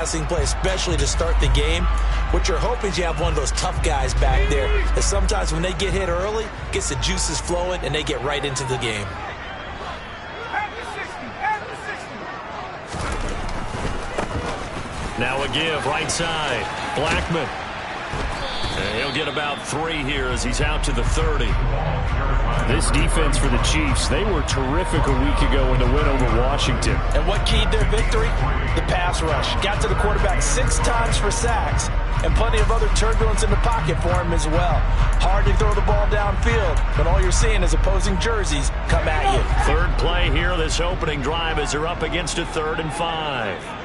passing play, especially to start the game. What you're hoping is you have one of those tough guys back there. And sometimes when they get hit early, gets the juices flowing, and they get right into the game. Now a give, right side. Blackman. And he'll get about 3 here as he's out to the 30. This defense for the Chiefs, they were terrific a week ago in the win over Washington. And what keyed their victory? The pass rush. Got to the quarterback 6 times for sacks, and plenty of other turbulence in the pocket for him as well. Hard to throw the ball downfield, but all you're seeing is opposing jerseys come at you. Third play here, this opening drive, as they're up against a 3rd and 5.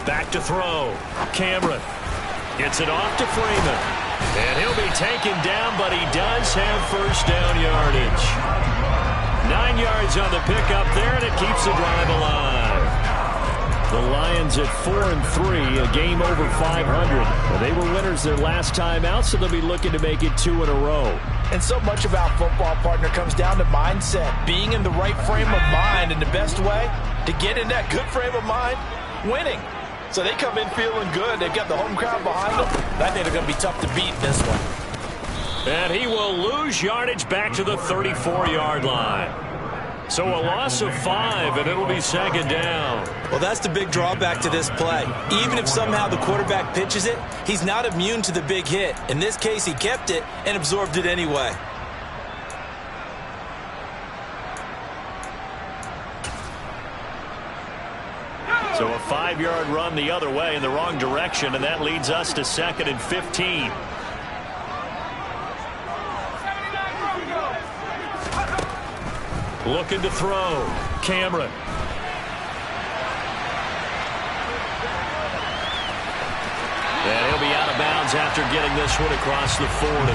Back to throw. Cameron gets it off to Freeman. And he'll be taken down, but he does have first down yardage. 9 yards on the pickup there, and it keeps the drive alive. The Lions at 4-3, a game over 500. Well, they were winners their last time out, so they'll be looking to make it 2 in a row. And so much about football, partner, comes down to mindset. Being in the right frame of mind, and the best way to get in that good frame of mind, winning. So they come in feeling good. They've got the home crowd behind them. I think they're going to be tough to beat in this one. And he will lose yardage back to the 34-yard line. So a loss of 5, and it'll be 2nd down. Well, that's the big drawback to this play. Even if somehow the quarterback pitches it, he's not immune to the big hit. In this case, he kept it and absorbed it anyway. So a 5-yard run the other way in the wrong direction, and that leads us to 2nd and 15. Looking to throw. Cameron. And he'll be out of bounds after getting this one across the 40.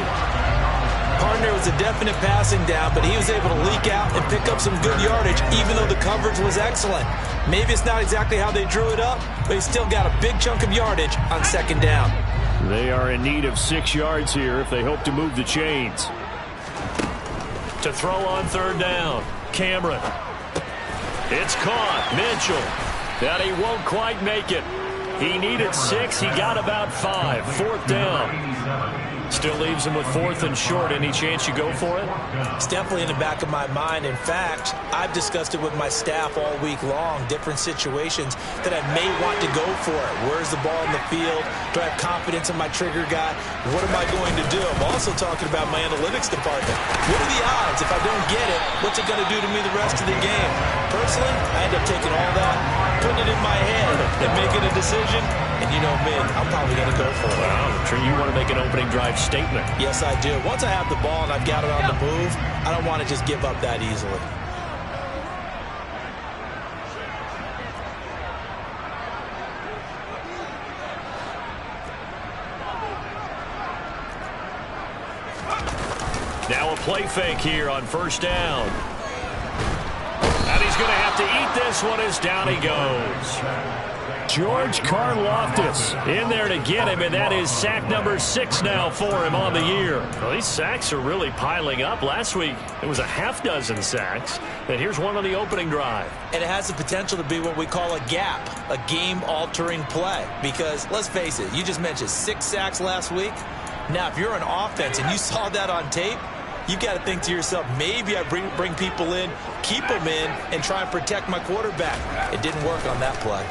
Partner, was a definite passing down, but he was able to leak out and pick up some good yardage, even though the coverage was excellent. Maybe it's not exactly how they drew it up, but he's still got a big chunk of yardage on 2nd down. They are in need of 6 yards here if they hope to move the chains. To throw on 3rd down. Cameron. It's caught. Mitchell. And he won't quite make it. He needed 6. He got about 5. 4th down. Still leaves him with 4th and short. Any chance you go for it? It's definitely in the back of my mind. In fact, I've discussed it with my staff all week long, different situations that I may want to go for it. Where's the ball in the field? Do I have confidence in my trigger guy? What am I going to do? I'm also talking about my analytics department. What are the odds? If I don't get it, what's it going to do to me the rest of the game? Personally, I end up taking all that, putting it in my head, and making a decision. And you know me, I'm probably going to go for it. Well, I'm sure you want to make an opening drive statement. Yes, I do. Once I have the ball and I've got it on the move, I don't want to just give up that easily. Now a play fake here on 1st down. And he's going to have to eat this one as down he goes. George Karlaftis in there to get him, and that is sack number 6 now for him on the year. Well, these sacks are really piling up. Last week, it was a half dozen sacks. And here's one on the opening drive. And it has the potential to be what we call a gap, a game-altering play. Because, let's face it, you just mentioned 6 sacks last week. Now, if you're an offense and you saw that on tape, you got to think to yourself, maybe I bring people in, keep them in, and try and protect my quarterback. It didn't work on that play.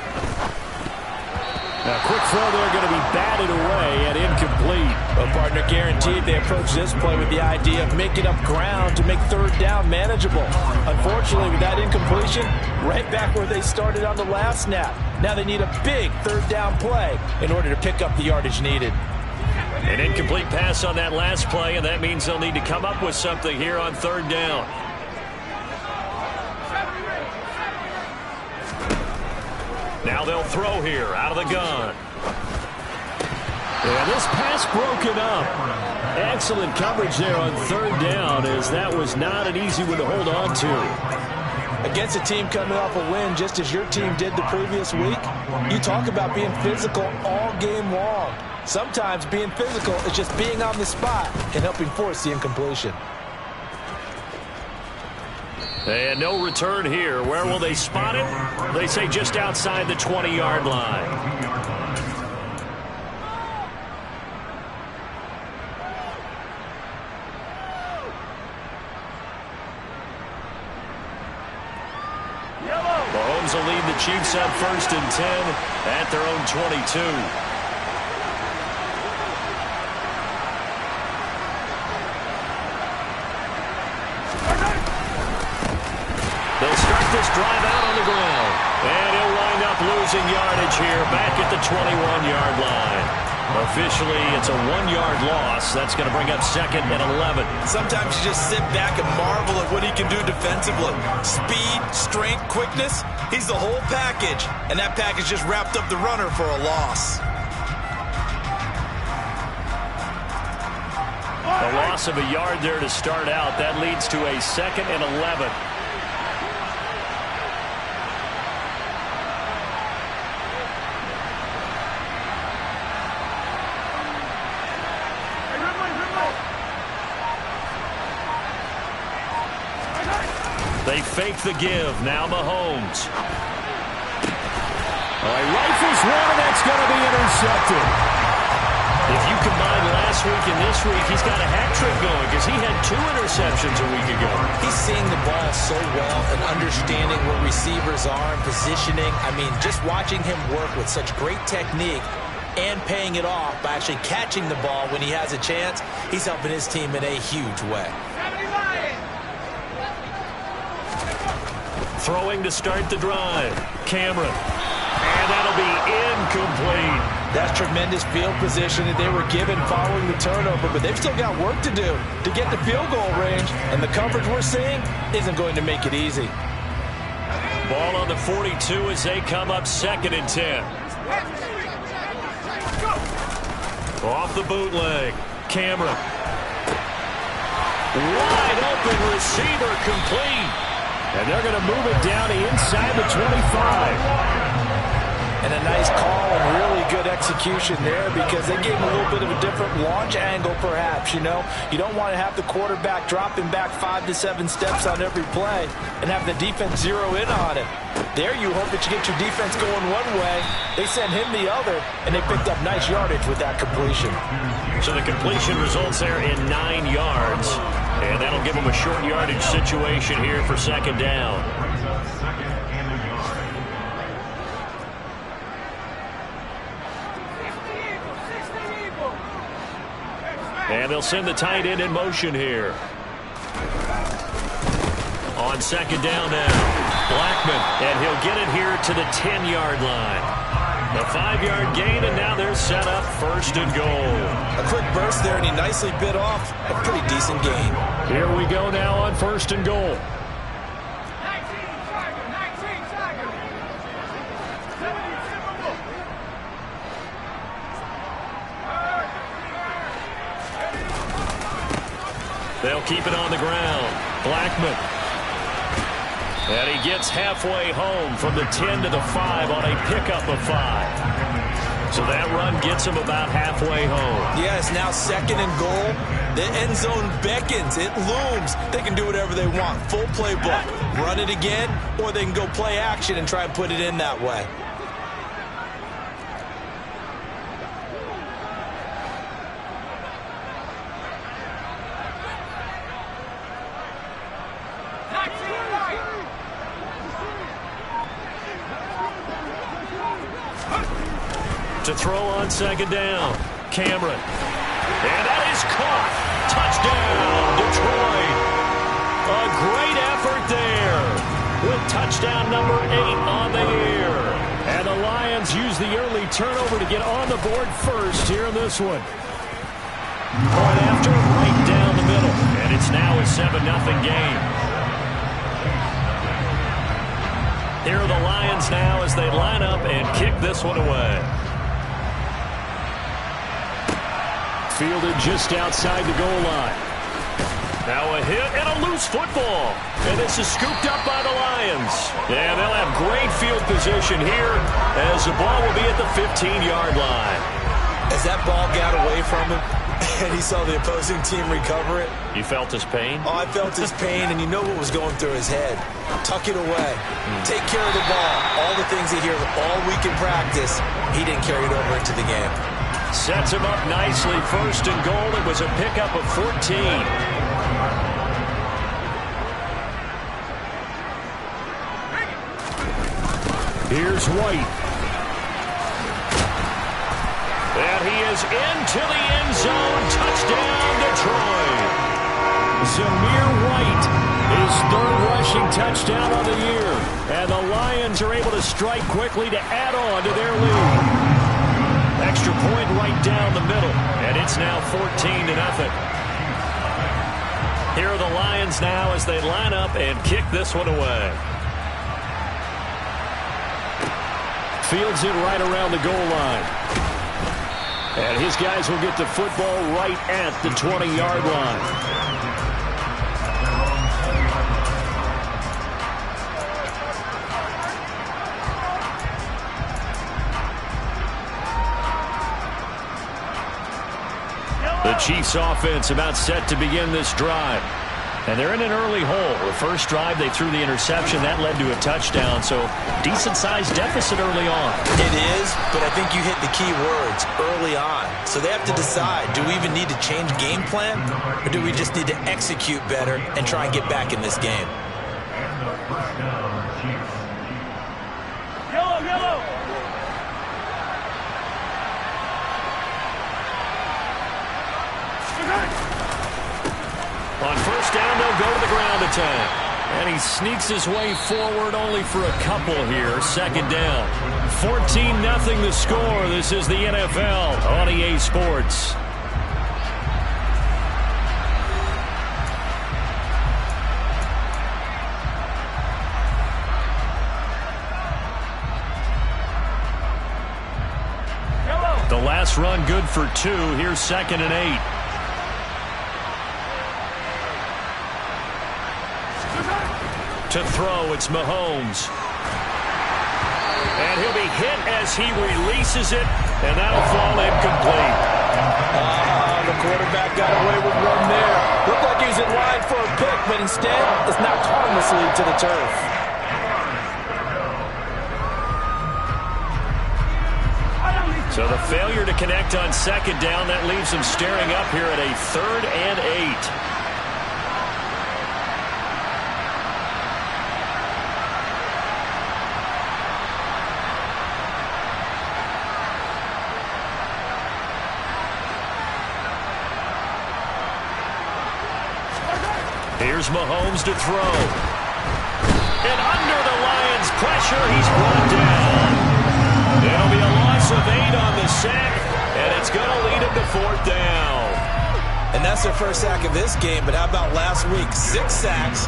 A quick throw there, going to be batted away and incomplete. Well, partner, guaranteed they approach this play with the idea of making up ground to make 3rd down manageable. Unfortunately, with that incompletion, right back where they started on the last snap. Now they need a big 3rd down play in order to pick up the yardage needed. An incomplete pass on that last play, and that means they'll need to come up with something here on 3rd down. Now they'll throw here out of the gun. And this pass broken up. Excellent coverage there on 3rd down, as that was not an easy one to hold on to. Against a team coming off a win, just as your team did the previous week, you talk about being physical all game long. Sometimes being physical is just being on the spot and helping force the incompletion. And no return here. Where will they spot it? They say just outside the 20-yard line. Mahomes will lead the Chiefs up 1st and 10 at their own 22. They'll start this drive out on the ground. And he'll wind up losing yardage here back at the 21-yard line. Officially, it's a 1-yard loss. That's going to bring up 2nd and 11. Sometimes you just sit back and marvel at what he can do defensively. Speed, strength, quickness. He's the whole package. And that package just wrapped up the runner for a loss. A loss of a yard there to start out. That leads to a 2nd and 11. They fake the give. Now Mahomes. He rifles one, and that's going to be intercepted. If you combine last week and this week, he's got a hat trick going because he had 2 interceptions a week ago. He's seeing the ball so well and understanding where receivers are and positioning. I mean, just watching him work with such great technique and paying it off by actually catching the ball when he has a chance, he's helping his team in a huge way. Throwing to start the drive. Cameron. And that'll be incomplete. That's tremendous field position that they were given following the turnover, but they've still got work to do to get the field goal range, and the coverage we're seeing isn't going to make it easy. Ball on the 42 as they come up 2nd and 10. Off the bootleg. Cameron. Wide open receiver complete. And they're going to move it down inside the 25. And a nice call and really good execution there because they gave him a little bit of a different launch angle perhaps, you know. You don't want to have the quarterback dropping back 5 to 7 steps on every play and have the defense zero in on it. There you hope that you get your defense going one way. They sent him the other, and they picked up nice yardage with that completion. So the completion results there in 9 yards. And that'll give them a short yardage situation here for 2nd down. And they'll send the tight end in motion here. On 2nd down now, Blackman, and he'll get it here to the 10-yard line. A 5-yard gain, and now they're set up 1st and goal. A quick burst there, and he nicely bit off a pretty decent gain. Here we go now on 1st and goal. They'll keep it on the ground. Blackman. And he gets halfway home from the 10 to the 5 on a pickup of 5. So that run gets him about halfway home. Yeah, it's now 2nd and goal. The end zone beckons. It looms. They can do whatever they want. Full playbook. Run it again, or they can go play action and try and put it in that way. To throw on 2nd down. Cameron. And that is caught. Touchdown, Detroit. A great effort there with touchdown number 8 on the year. And the Lions use the early turnover to get on the board first here in this one. Point after, right down the middle. And it's now a 7-0 game. Here are the Lions now as they line up and kick this one away. Fielded just outside the goal line. Now a hit and a loose football. And this is scooped up by the Lions. Yeah, they'll have great field position here as the ball will be at the 15-yard line. As that ball got away from him and he saw the opposing team recover it. You felt his pain? Oh, I felt his pain, and you know what was going through his head. Tuck it away. Take care of the ball. All the things he hears all week in practice, he didn't carry it over into the game. Sets him up nicely. First and goal. It was a pickup of 14. Here's White. And he is into the end zone. Touchdown, Detroit. Zamir White, his third rushing touchdown of the year. And the Lions are able to strike quickly to add on to their lead. Extra point right down the middle. And it's now 14-0. Here are the Lions now as they line up and kick this one away. Fields it right around the goal line. And his guys will get the football right at the 20-yard line. The Chiefs offense about set to begin this drive. And they're in an early hole. The first drive, they threw the interception. That led to a touchdown, so decent-sized deficit early on. It is, but I think you hit the key words, early on. So they have to decide, do we even need to change game plan, or do we just need to execute better and try and get back in this game? Yellow! On first down, they'll go to the ground attack. And he sneaks his way forward only for a couple here. Second down. 14-0 the score. This is the NFL on EA Sports. The last run good for 2. Here's 2nd and 8. To throw, it's Mahomes. And he'll be hit as he releases it, and that'll fall incomplete. The quarterback got away with one there. Looked like he was in line for a pick, but instead, it's knocked harmlessly to the turf. So the failure to connect on second down, that leaves him staring up here at a 3rd and 8. Here's Mahomes to throw. And under the Lions' pressure, he's brought down. It'll be a loss of 8 on the sack, and it's going to lead him to 4th down. And that's their first sack of this game, but how about last week? 6 sacks,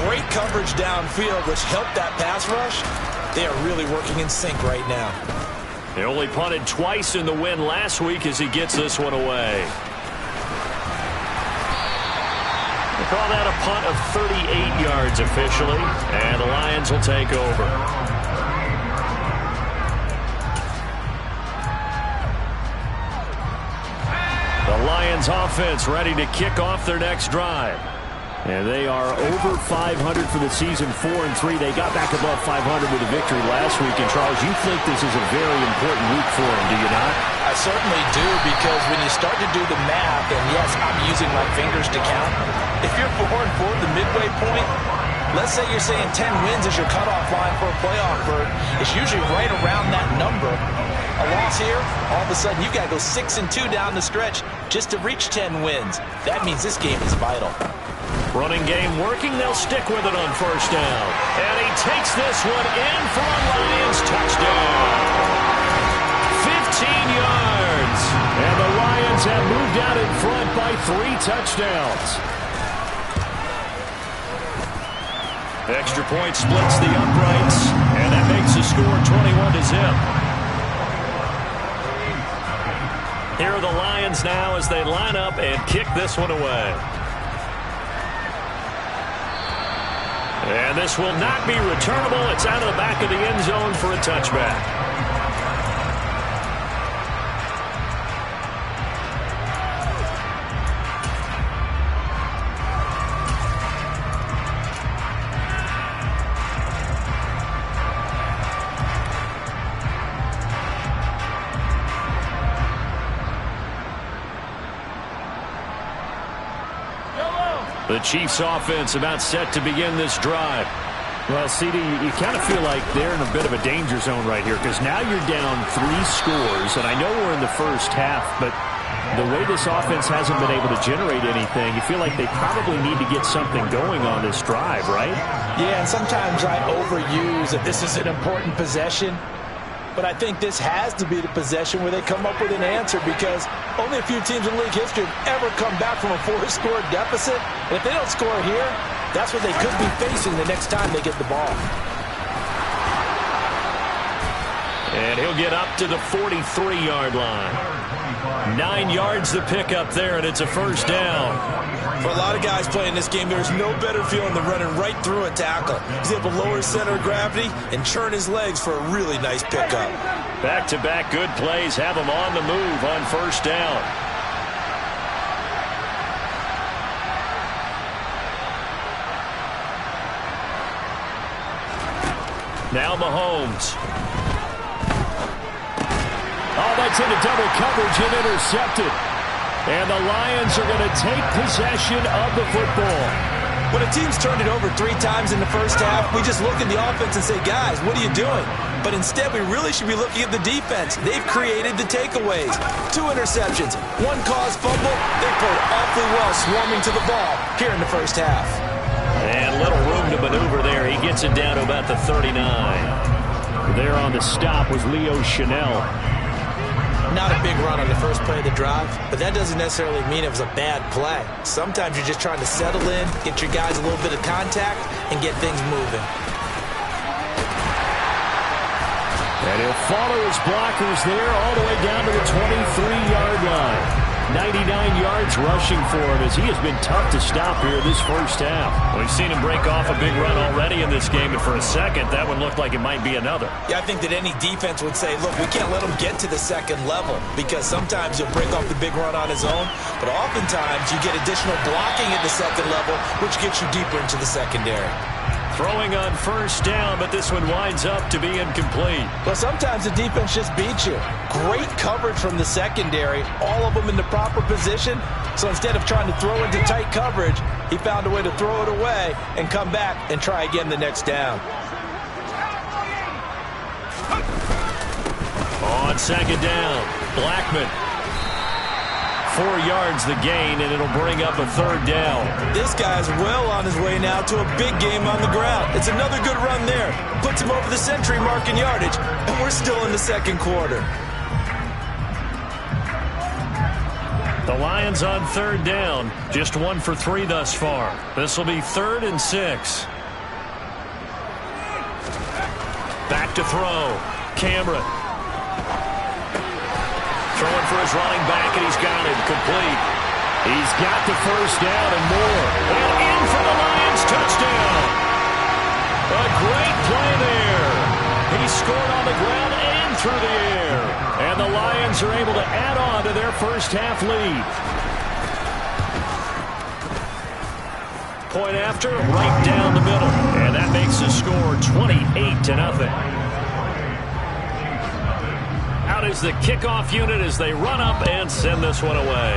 great coverage downfield, which helped that pass rush. They are really working in sync right now. They only punted twice in the win last week as he gets this one away. Call that a punt of 38 yards officially, and the Lions will take over. The Lions offense ready to kick off their next drive. And they are over 500 for the season, 4-3. They got back above 500 with a victory last week. And, Charles, you think this is a very important week for them, do you not? I certainly do, because when you start to do the math, and yes, I'm using my fingers to count, if you're 4-4 the midway point, let's say you're saying 10 wins is your cutoff line for a playoff berth, it's usually right around that number. A loss here, all of a sudden you got to go 6-2 down the stretch just to reach 10 wins. That means this game is vital. Running game working. They'll stick with it on first down. And he takes this one in for a Lions touchdown. 15 yards. And the Lions have moved out in front by 3 touchdowns. Extra point splits the uprights. And that makes the score 21-0. Here are the Lions now as they line up and kick this one away. And this will not be returnable. It's out of the back of the end zone for a touchback. The Chiefs offense about set to begin this drive. Well, CD, you kind of feel like they're in a bit of a danger zone right here because now you're down 3 scores, and I know we're in the first half, but the way this offense hasn't been able to generate anything, you feel like they probably need to get something going on this drive, right? Yeah, and sometimes I overuse that this is an important possession, but I think this has to be the possession where they come up with an answer because only a few teams in league history have ever come back from a 4-score deficit. And if they don't score here, that's what they could be facing the next time they get the ball. And he'll get up to the 43-yard line. 9 yards to pick up there, and it's a first down. For a lot of guys playing this game, there's no better feeling than running right through a tackle. He's able to lower his center of gravity and churn his legs for a really nice pickup. Back-to-back good plays have him on the move on first down. Now Mahomes. Oh, that's into double coverage and intercepted. And the Lions are going to take possession of the football. When a team's turned it over 3 times in the first half, we just look at the offense and say, guys, what are you doing? But instead, we really should be looking at the defense. They've created the takeaways. 2 interceptions, 1 caused fumble. They played awfully well swarming to the ball here in the first half. And little room to maneuver there. He gets it down to about the 39. There on the stop was Leo Chanel. Not a big run on the first play of the drive, but that doesn't necessarily mean it was a bad play. Sometimes you're just trying to settle in, get your guys a little bit of contact, and get things moving. And he'll follow his blockers there all the way down to the 23-yard line. 99 yards rushing for him as he has been tough to stop here this first half. We've seen him break off a big run already in this game, and for a second, that one looked like it might be another. Yeah, I think that any defense would say, look, we can't let him get to the second level because sometimes he'll break off the big run on his own, but oftentimes you get additional blocking at the second level, which gets you deeper into the secondary. Throwing on first down, but this one winds up to be incomplete. Well, sometimes the defense just beats you. Great coverage from the secondary, all of them in the proper position. So instead of trying to throw into tight coverage, he found a way to throw it away and come back and try again the next down. On second down, Blackman. 4 yards the gain, and it'll bring up a third down. This guy's well on his way now to a big game on the ground. It's another good run there. Puts him over the century mark in yardage, and we're still in the second quarter. The Lions on third down, just 1 for 3 thus far. This will be 3rd and 6. Back to throw. Cameron. Throwing for his running back, and he's got it complete. He's got the first down and more. And in for the Lions, touchdown. A great play there. He scored on the ground and through the air. And the Lions are able to add on to their first half lead. Point after, right down the middle. And that makes the score 28-0. Out is the kickoff unit as they run up and send this one away.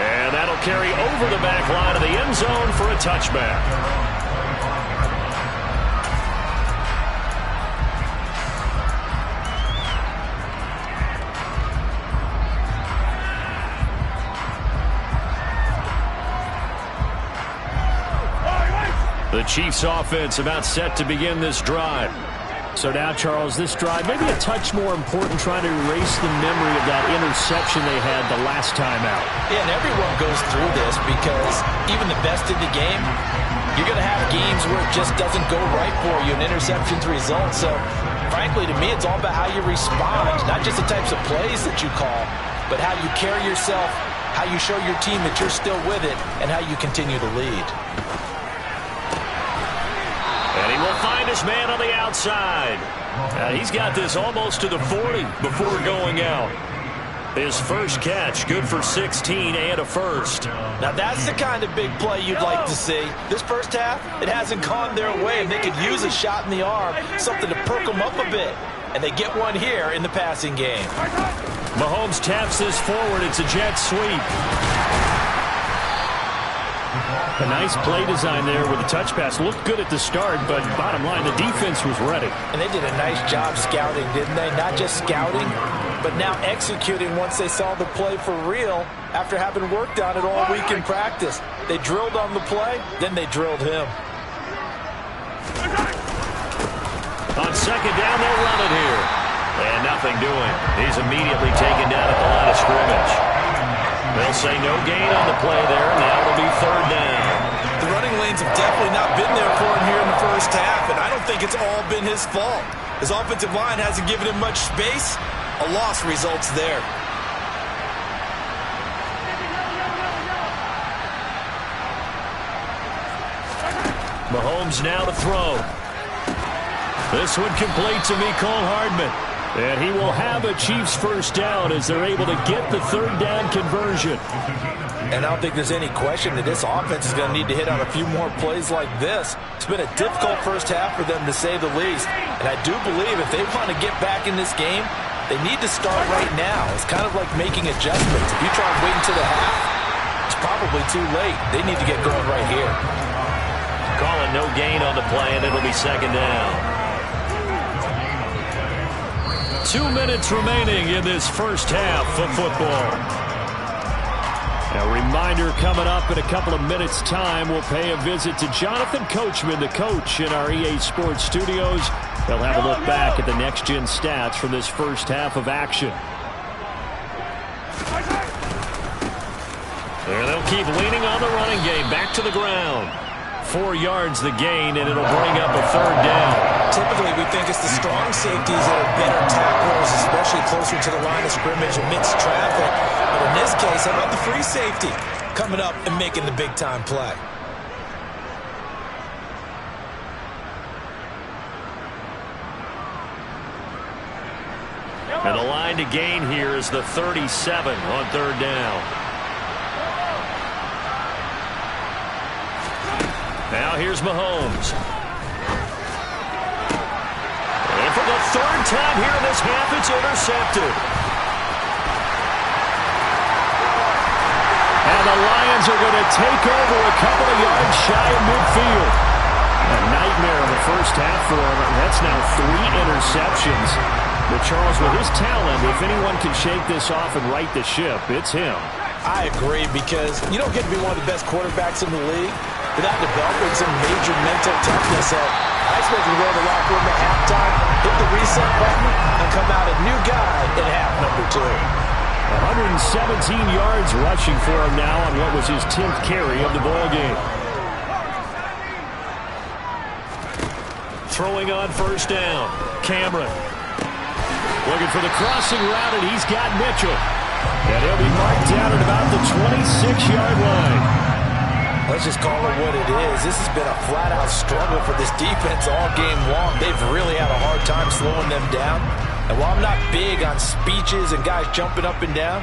And that'll carry over the back line of the end zone for a touchback. The Chiefs offense about set to begin this drive. So now, Charles, this drive maybe a touch more important, trying to erase the memory of that interception they had the last time out. Yeah, and everyone goes through this because even the best in the game, you're going to have games where it just doesn't go right for you and interceptions result. So, frankly, to me, it's all about how you respond, not just the types of plays that you call, but how you carry yourself, how you show your team that you're still with it, and how you continue to lead. And he will find his man on the outside. He's got this almost to the 40 before going out. His first catch, good for 16 and a first. Now that's the kind of big play you'd like to see. This first half, it hasn't gone their way, and they could use a shot in the arm, something to perk them up a bit. And they get one here in the passing game. Mahomes taps this forward. It's a jet sweep. A nice play design there with the touch pass. Looked good at the start, but bottom line, the defense was ready. And they did a nice job scouting, didn't they? Not just scouting, but now executing once they saw the play for real after having worked on it all week in practice. They drilled on the play, then they drilled him. On second down, they'll run it here. And nothing doing. He's immediately taken down at the line of scrimmage. They'll say no gain on the play there. Now it'll be third down. The running lanes have definitely not been there for him here in the first half, and I don't think it's all been his fault. His offensive line hasn't given him much space. A loss results there. Mahomes now to throw. This one complete to Mecole Hardman. And he will have a Chiefs first down as they're able to get the third down conversion. And I don't think there's any question that this offense is going to need to hit on a few more plays like this. It's been a difficult first half for them, to say the least. And I do believe if they want to get back in this game, they need to start right now. It's kind of like making adjustments. If you try and wait until the half, it's probably too late. They need to get going right here. Calling no gain on the play, and it'll be second down. 2 minutes remaining in this first half of football. A reminder coming up in a couple of minutes' time. We'll pay a visit to Jonathan Coachman, the coach in our EA Sports studios. They'll have a look back at the next-gen stats from this first half of action. And they'll keep leaning on the running game. Back to the ground. 4 yards the gain, and it'll bring up a third down. Typically, we think it's the strong safeties that are better tacklers, especially closer to the line of scrimmage amidst traffic. But in this case, how about the free safety coming up and making the big-time play? And the line to gain here is the 37 on third down. Now here's Mahomes. And for the third time here in this half, it's intercepted. And the Lions are going to take over a couple of yards shy of midfield. A nightmare in the first half for him. That's now 3 interceptions. But Charles, with his talent, if anyone can shake this off and right the ship, it's him. I agree, because you don't get to be one of the best quarterbacks in the league without developing some major mental toughness. So I expect him to go to the locker room at halftime, hit the reset button, and come out a new guy in half number 2. 117 yards rushing for him now on what was his 10th carry of the ball game. Throwing on first down, Cameron. Looking for the crossing route, and he's got Mitchell. And he'll be marked down at about the 26-yard line. Let's just call it what it is. This has been a flat-out struggle for this defense all game long. They've really had a hard time slowing them down. And while I'm not big on speeches and guys jumping up and down,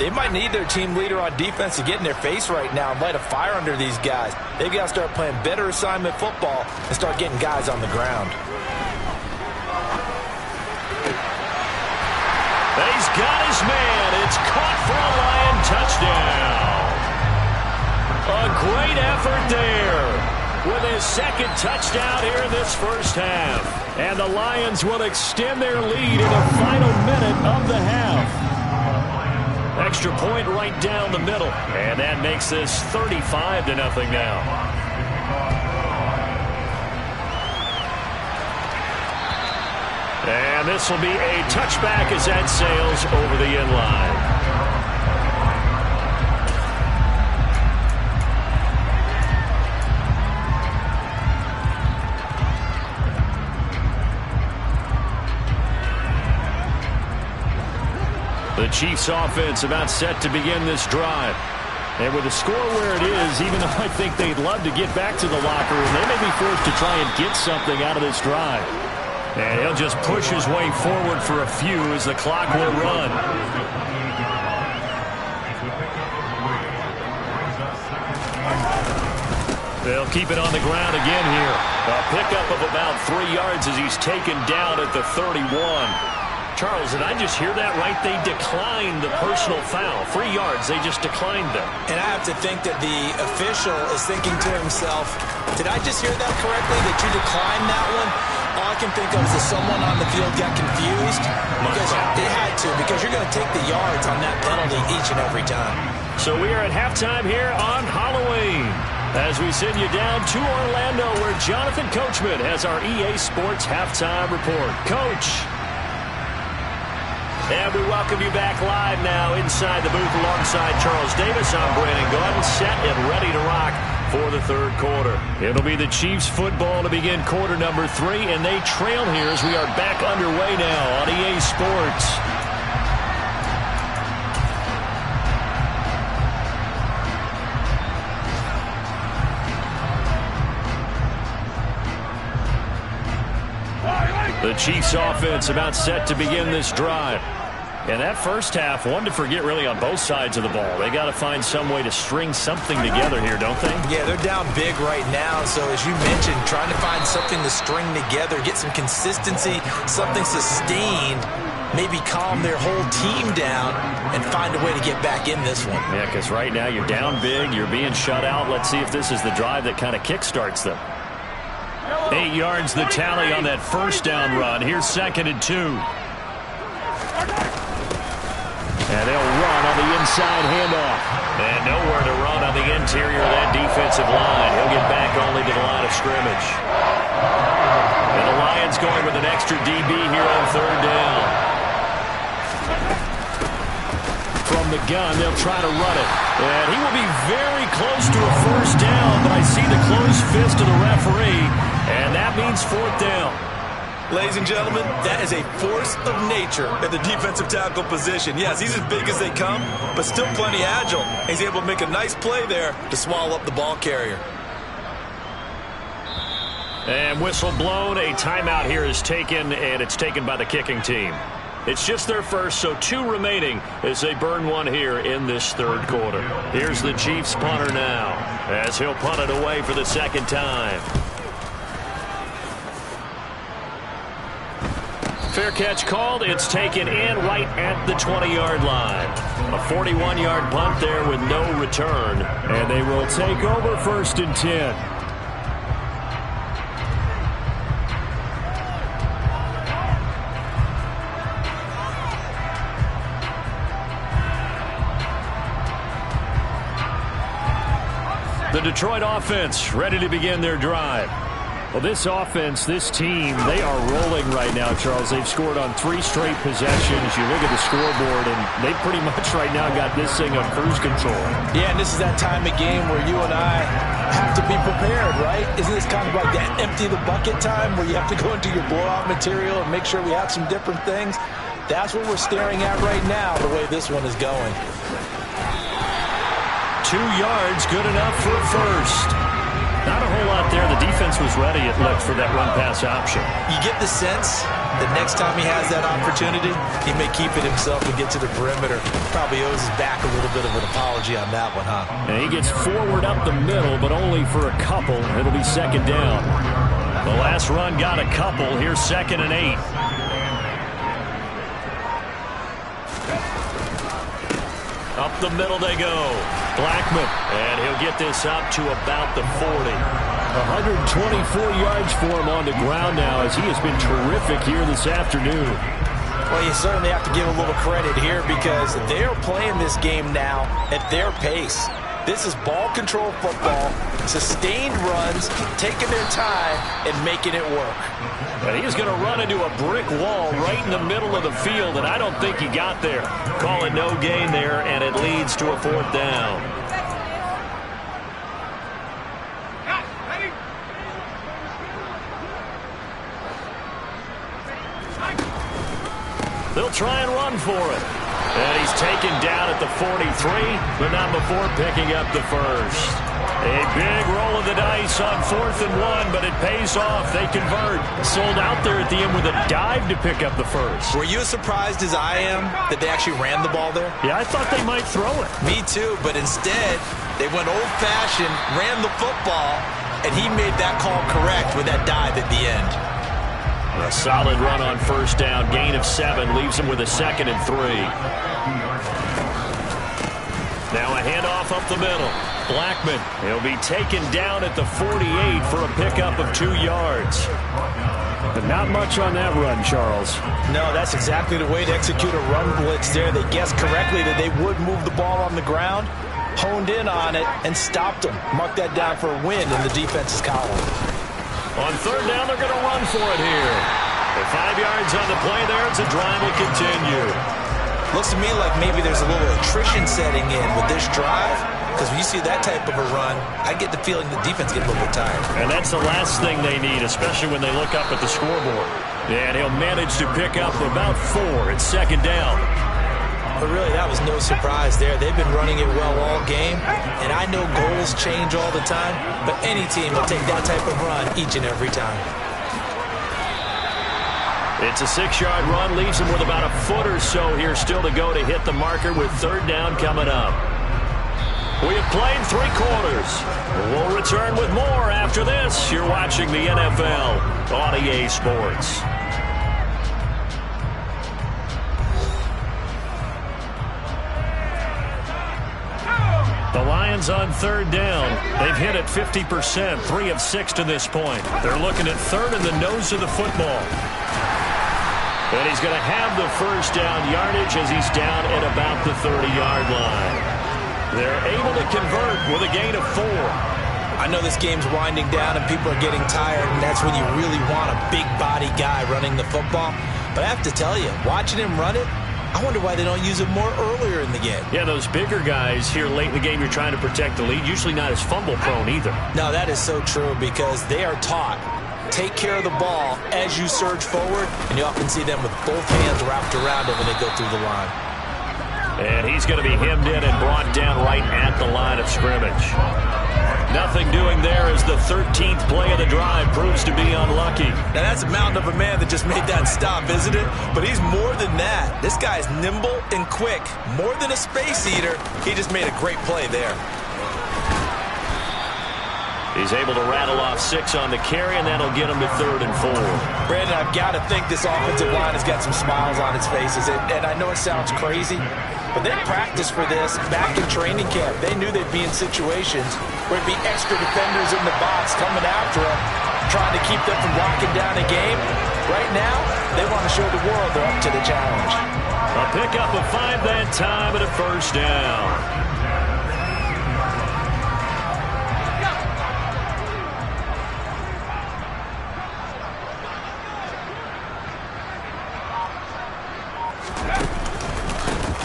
they might need their team leader on defense to get in their face right now and light a fire under these guys. They've got to start playing better assignment football and start getting guys on the ground. He's got his man. It's caught for a Lion touchdown. A great effort there with his second touchdown here in this first half. And the Lions will extend their lead in the final minute of the half. Extra point right down the middle. And that makes this 35-0 now. And this will be a touchback as that sails over the end line. The Chiefs offense about set to begin this drive. And with the score where it is, even though I think they'd love to get back to the locker room, they may be forced to try and get something out of this drive. And he'll just push his way forward for a few as the clock will run. They'll keep it on the ground again here. A pickup of about 3 yards as he's taken down at the 31. Charles, did I just hear that right? They declined the personal foul. 3 yards, they just declined them. And I have to think that the official is thinking to himself, did I just hear that correctly, that you declined that one? All I can think of is that someone on the field got confused. Because they had to, because you're going to take the yards on that penalty each and every time. So we are at halftime here on Halloween, as we send you down to Orlando, where Jonathan Coachman has our EA Sports halftime report. Coach. And we welcome you back live now inside the booth alongside Charles Davis. I'm Brandon Gordon, set and ready to rock for the third quarter. It'll be the Chiefs football to begin quarter number 3, and they trail here as we are back underway now on EA Sports. The Chiefs offense about set to begin this drive. And that first half, one to forget really on both sides of the ball. They got to find some way to string something together here, don't they? Yeah, they're down big right now. So as you mentioned, trying to find something to string together, get some consistency, something sustained, maybe calm their whole team down and find a way to get back in this one. Yeah, because right now you're down big, you're being shut out. Let's see if this is the drive that kind of kickstarts them. 8 yards the tally on that first down run. Here's 2nd and 2. And they'll run on the inside handoff. And nowhere to run on the interior of that defensive line. He'll get back only to the line of scrimmage. And the Lions going with an extra DB here on 3rd down. From the gun, they'll try to run it. And he will be very close to a first down, but I see the closed fist of the referee, and that means 4th down. Ladies and gentlemen, that is a force of nature at the defensive tackle position. Yes, he's as big as they come, but still plenty agile. He's able to make a nice play there to swallow up the ball carrier. And whistle blown. A timeout here is taken, and it's taken by the kicking team. It's just their first, so 2 remaining as they burn one here in this 3rd quarter. Here's the Chiefs punter now, as he'll punt it away for the 2nd time. Fair catch called. It's taken in right at the 20-yard line. A 41-yard punt there with no return. And they will take over 1st and 10. The Detroit offense ready to begin their drive. Well, this offense, this team, they are rolling right now, Charles. They've scored on 3 straight possessions. You look at the scoreboard, and they pretty much right now got this thing on cruise control. Yeah, and this is that time of game where you and I have to be prepared, right? Isn't this kind of like that empty the bucket time where you have to go into your blowout material and make sure we have some different things? That's what we're staring at right now, the way this one is going. 2 yards, good enough for a first. Not a whole lot there. The defense was ready, it looked, for that run-pass option. You get the sense that next time he has that opportunity, he may keep it himself and get to the perimeter. Probably owes his back a little bit of an apology on that one, huh? And he gets forward up the middle, but only for a couple. It'll be 2nd down. The last run got a couple. Here's 2nd and 8. Up the middle they go. Blackman, and he'll get this up to about the 40. 124 yards for him on the ground now, as he has been terrific here this afternoon. Well, you certainly have to give a little credit here because they're playing this game now at their pace. This is ball control football, sustained runs, taking their time, and making it work. And he's going to run into a brick wall right in the middle of the field, and I don't think he got there. Call it no gain there, and it leads to a 4th down. They'll try and run for it. And he's taken down at the 43, but not before picking up the first. A big roll of the dice on 4th and 1, but it pays off. They convert. Sold out there at the end with a dive to pick up the first. Were you as surprised as I am that they actually ran the ball there? Yeah, I thought they might throw it. Me too, but instead, they went old-fashioned, ran the football, and he made that call correct with that dive at the end. A solid run on first down. Gain of 7 leaves him with a 2nd and 3. Now a handoff up the middle. Blackman, he'll be taken down at the 48 for a pickup of 2 yards. But not much on that run, Charles. No, that's exactly the way to execute a run blitz there. They guessed correctly that they would move the ball on the ground, honed in on it, and stopped them. Mark that down for a win in the defense's column. On third down, they're going to run for it here. At 5 yards on the play there, it's a drive will continue. Looks to me like maybe there's a little attrition setting in with this drive, because when you see that type of a run, I get the feeling the defense gets a little bit tired. And that's the last thing they need, especially when they look up at the scoreboard. And he'll manage to pick up about 4 at 2nd down. But really, that was no surprise there. They've been running it well all game, and I know goals change all the time, but any team will take that type of run each and every time. It's a 6-yard run, leaves him with about a foot or so here still to go to hit the marker with third down coming up. We have played 3 quarters. We'll return with more after this. You're watching the NFL on EA Sports. The Lions on third down. They've hit it 50%, 3 of 6 to this point. They're looking at third in the nose of the football. And he's going to have the first down yardage as he's down at about the 30-yard line. They're able to convert with a gain of 4. I know this game's winding down and people are getting tired, and that's when you really want a big body guy running the football. But I have to tell you, watching him run it, I wonder why they don't use it more earlier in the game. Yeah, those bigger guys here late in the game, you're trying to protect the lead, usually not as fumble prone either. No, that is so true because they are taught. Take care of the ball as you surge forward, and you often see them with both hands wrapped around it when they go through the line. And he's going to be hemmed in and brought down right at the line of scrimmage. Nothing doing there as the 13th play of the drive proves to be unlucky. Now that's a mountain of a man that just made that stop, isn't it? But he's more than that. This guy's nimble and quick. More than a space eater. He just made a great play there. He's able to rattle off 6 on the carry, and that'll get him to 3rd and 4. Brandon, I've got to think this offensive line has got some smiles on its faces. And I know it sounds crazy, but they practiced for this back in training camp. They knew they'd be in situations where it'd be extra defenders in the box coming after them, trying to keep them from locking down a game. Right now, they want to show the world they're up to the challenge. A pickup of 5 that time and a first down.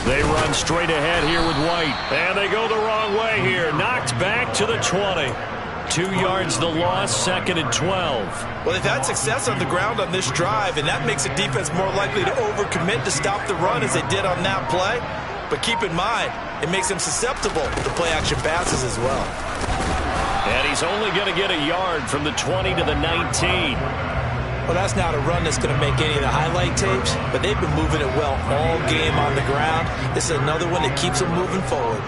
They run straight ahead here with White. And they go the wrong way here. Knocked back to the 20. 2 yards the loss, 2nd and 12. Well, they've had success on the ground on this drive, and that makes the defense more likely to overcommit to stop the run as they did on that play. But keep in mind, it makes them susceptible to play-action passes as well. And he's only going to get a yard from the 20 to the 19. Well, that's not a run that's going to make any of the highlight tapes, but they've been moving it well all game on the ground. This is another one that keeps them moving forward.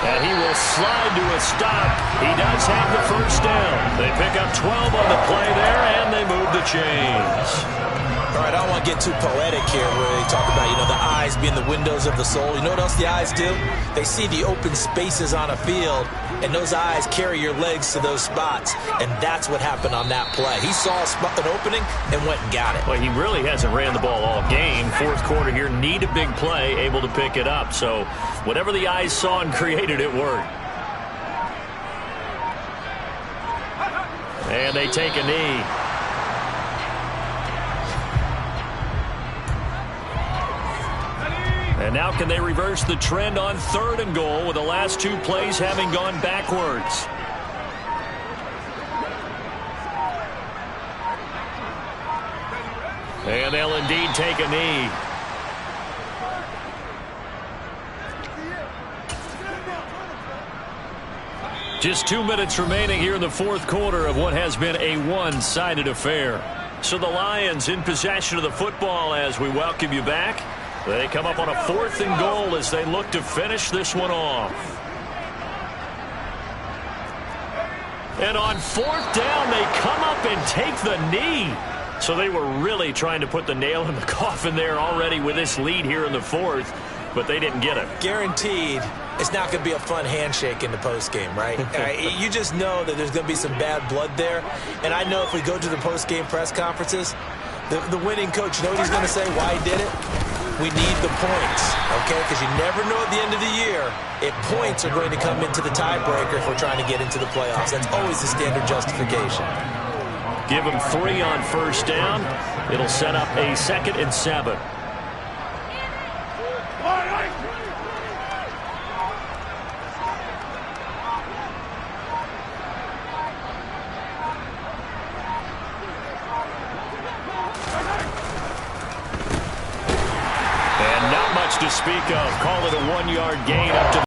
And he will slide to a stop. He does have the first down. They pick up 12 on the play there, and they move the chains. All right, I don't want to get too poetic here where they talk about, the eyes being the windows of the soul. You know what else the eyes do? They see the open spaces on a field, and those eyes carry your legs to those spots. And that's what happened on that play. He saw an opening and went and got it. Well, he really hasn't ran the ball all game. Fourth quarter here, need a big play, able to pick it up. So whatever the eyes saw and created, it worked. And they take a knee. And now can they reverse the trend on 3rd and goal with the last 2 plays having gone backwards? And they'll indeed take a knee. Just 2 minutes remaining here in the fourth quarter of what has been a one-sided affair. So the Lions in possession of the football as we welcome you back. They come up on a 4th and goal as they look to finish this one off. And on fourth down, they come up and take the knee. So they were really trying to put the nail in the coffin there already with this lead here in the fourth, but they didn't get it. Guaranteed it's not going to be a fun handshake in the postgame, right? You just know that there's going to be some bad blood there. And I know if we go to the postgame press conferences, the winning coach, you know what he's going to say, why he did it? We need the points, okay? Because you never know at the end of the year if points are going to come into the tiebreaker if we're trying to get into the playoffs. That's always the standard justification. Give them 3 on first down. It'll set up a 2nd and 7. And not much to speak of. Call it a 1-yard gain up to